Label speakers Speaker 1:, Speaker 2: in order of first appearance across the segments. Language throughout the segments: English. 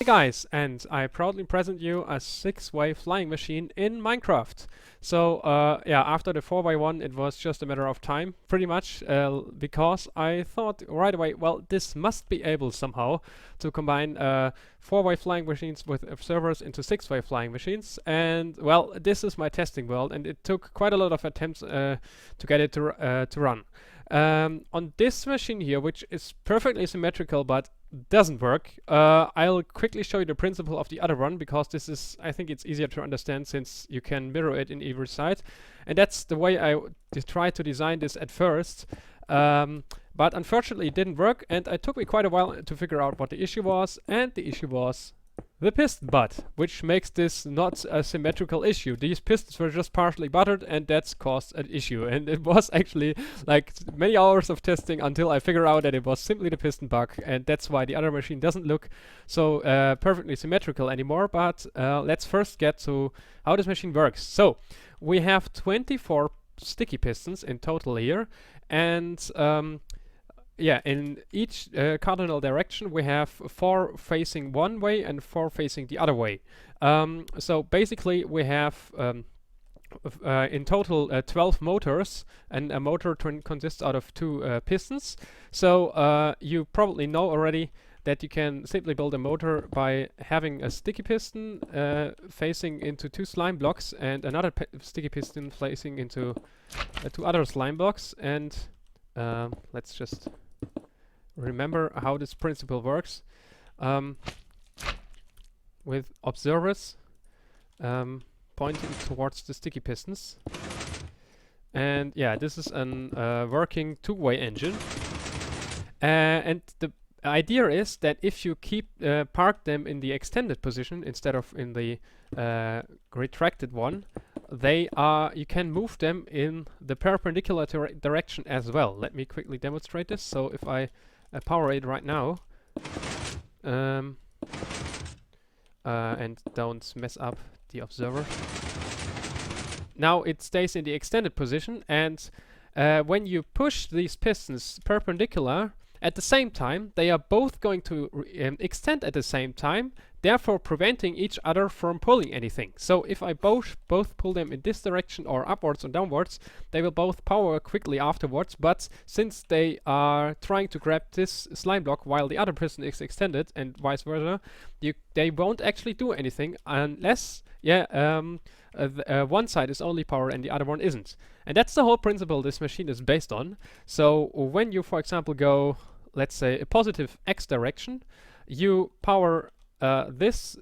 Speaker 1: Hey guys, and I proudly present you a 6-way flying machine in Minecraft. So yeah, after the 4x1 it was just a matter of time, pretty much, because I thought right away, well, this must be able somehow to combine 4-way flying machines with observers into 6-way flying machines. And well, this is my testing world, and it took quite a lot of attempts to get it to run. On this machine here, which is perfectly symmetrical but doesn't work, I'll quickly show you the principle of the other one, because this is, I think it's easier to understand since you can mirror it in either side. And that's the way I tried to design this at first. But unfortunately it didn't work, and it took me quite a while to figure out what the issue was, and the issue was the piston butt, which makes this not a symmetrical issue. These pistons were just partially buttered, and that's caused an issue. And it was actually like many hours of testing until I figured out that it was simply the piston bug, and that's why the other machine doesn't look so perfectly symmetrical anymore. But let's first get to how this machine works. So we have 24 sticky pistons in total here, and yeah, in each cardinal direction we have 4 facing one way and 4 facing the other way. So basically we have in total 12 motors, and a motor consists out of 2 pistons. So you probably know already that you can simply build a motor by having a sticky piston facing into 2 slime blocks, and another sticky piston facing into 2 other slime blocks. And let's just remember how this principle works. With observers pointing towards the sticky pistons. And yeah, this is an working 2-way engine. And the idea is that if you park them in the extended position instead of in the retracted one, you can move them in the perpendicular direction as well. Let me quickly demonstrate this. So if I power it right now, and don't mess up the observer. Now it stays in the extended position, and when you push these pistons perpendicular at the same time, they are both going to extend at the same time, therefore preventing each other from pulling anything. So if I both pull them in this direction or upwards or downwards, they will both power quickly afterwards. But since they are trying to grab this slime block while the other piston is extended, and vice versa, they won't actually do anything unless one side is only power and the other one isn't. And that's the whole principle this machine is based on. So when you, for example, go, let's say, a positive X direction, you power this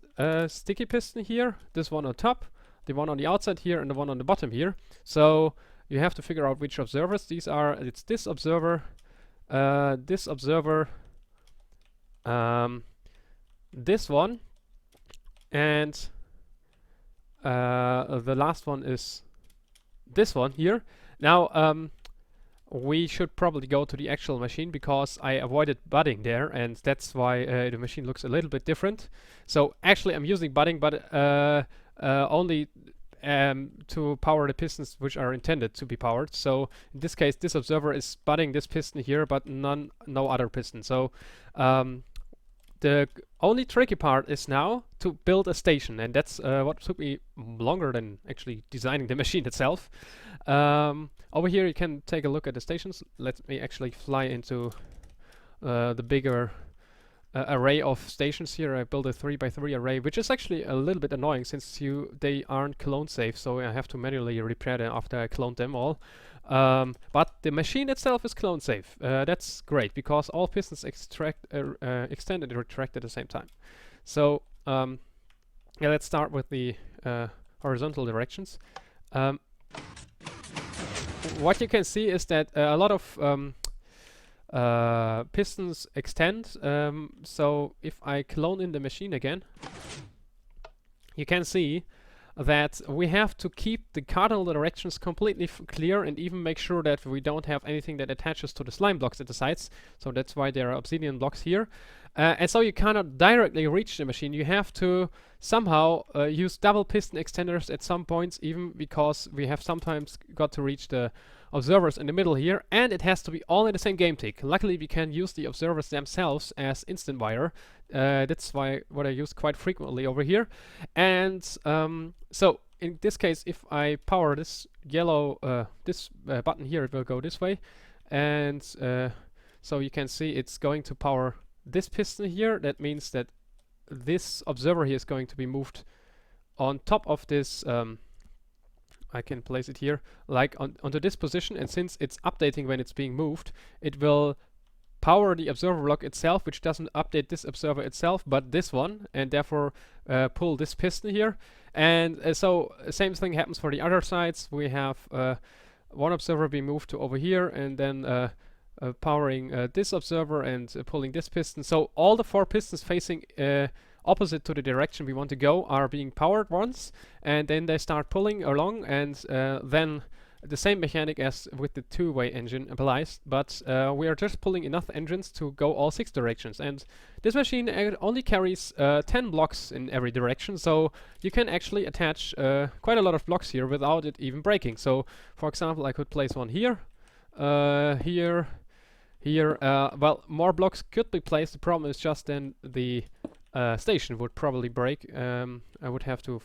Speaker 1: sticky piston here, this one on top, the one on the outside here, and the one on the bottom here. So you have to figure out which observers these are. It's this observer, this one, and the last one is this one here. Now we should probably go to the actual machine, because I avoided budding there, and that's why the machine looks a little bit different. So actually I'm using budding, but only to power the pistons which are intended to be powered. So in this case this observer is budding this piston here, but no other piston. So the only tricky part is now to build a station, and that's what took me longer than actually designing the machine itself. Over here you can take a look at the stations. Let me actually fly into the bigger array of stations here. I built a 3x3 array, which is actually a little bit annoying since they aren't clone safe, so I have to manually repair them after I cloned them all. But the machine itself is clone safe. That's great, because all pistons extend and retract at the same time. So yeah, let's start with the horizontal directions. What you can see is that a lot of pistons extend. So if I clone in the machine again, you can see that we have to keep the cardinal directions completely clear, and even make sure that we don't have anything that attaches to the slime blocks at the sides. So that's why there are obsidian blocks here. And so you cannot directly reach the machine. You have to somehow use double piston extenders at some points, even because we have sometimes got to reach the observers in the middle here, and it has to be all in the same game tick. Luckily, we can use the observers themselves as instant wire. That's why what I use quite frequently over here. And so in this case, if I power this yellow button here, it will go this way, and so you can see it's going to power this piston here. That means that this observer here is going to be moved on top of this. I can place it here, like onto this position, and since it's updating when it's being moved, it will power the observer block itself, which doesn't update this observer itself, but this one, and therefore pull this piston here. And so same thing happens for the other sides. We have one observer being moved to over here, and then powering this observer and pulling this piston. So all the 4 pistons facing opposite to the direction we want to go are being powered once, and then they start pulling along, and then the same mechanic as with the 2-way engine applies, but we are just pulling enough engines to go all 6 directions. And this machine only carries 10 blocks in every direction, so you can actually attach quite a lot of blocks here without it even breaking. So for example, I could place one here, here, well, more blocks could be placed. The problem is just then the station would probably break. I would have to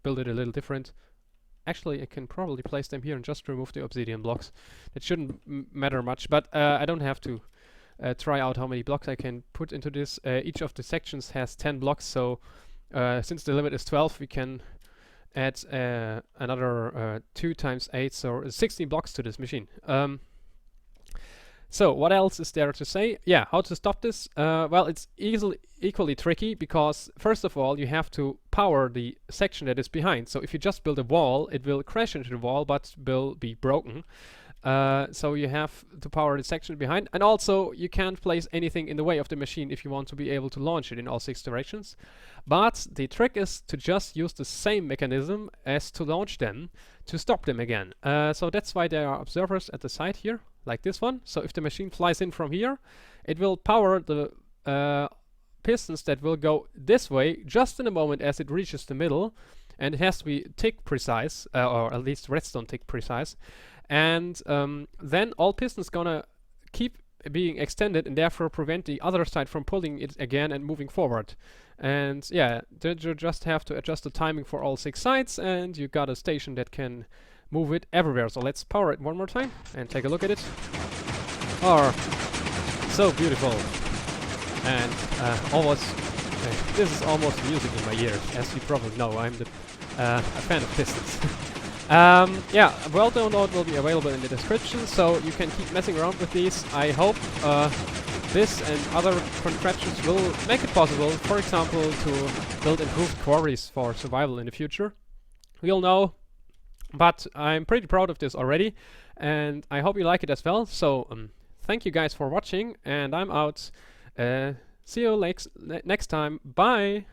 Speaker 1: build it a little different. Actually, I can probably place them here and just remove the obsidian blocks. It shouldn't matter much, but I don't have to try out how many blocks I can put into this. Each of the sections has 10 blocks, so since the limit is 12, we can add another 2 times 8, so 16 blocks to this machine. So what else is there to say? Yeah, how to stop this? Well, it's equally tricky, because first of all you have to power the section that is behind. So if you just build a wall, it will crash into the wall but will be broken. So you have to power the section behind, and also you can't place anything in the way of the machine if you want to be able to launch it in all 6 directions. But the trick is to just use the same mechanism as to launch them to stop them again. So that's why there are observers at the side here, like this one. So if the machine flies in from here, it will power the pistons that will go this way just in a moment as it reaches the middle, and it has to be tick precise, or at least redstone tick precise. And then all pistons gonna keep being extended and therefore prevent the other side from pulling it again and moving forward. And yeah, you just have to adjust the timing for all 6 sides, and you got a station that can move it everywhere. So let's power it one more time and take a look at it. Oh, so beautiful. And this is almost music in my ears, as you probably know. I'm a fan of pistons. Yeah, World Download will be available in the description, so you can keep messing around with these. I hope this and other contraptions will make it possible, for example, to build improved quarries for survival in the future. We'll know, but I'm pretty proud of this already, and I hope you like it as well. So thank you guys for watching, and I'm out. See you next time. Bye!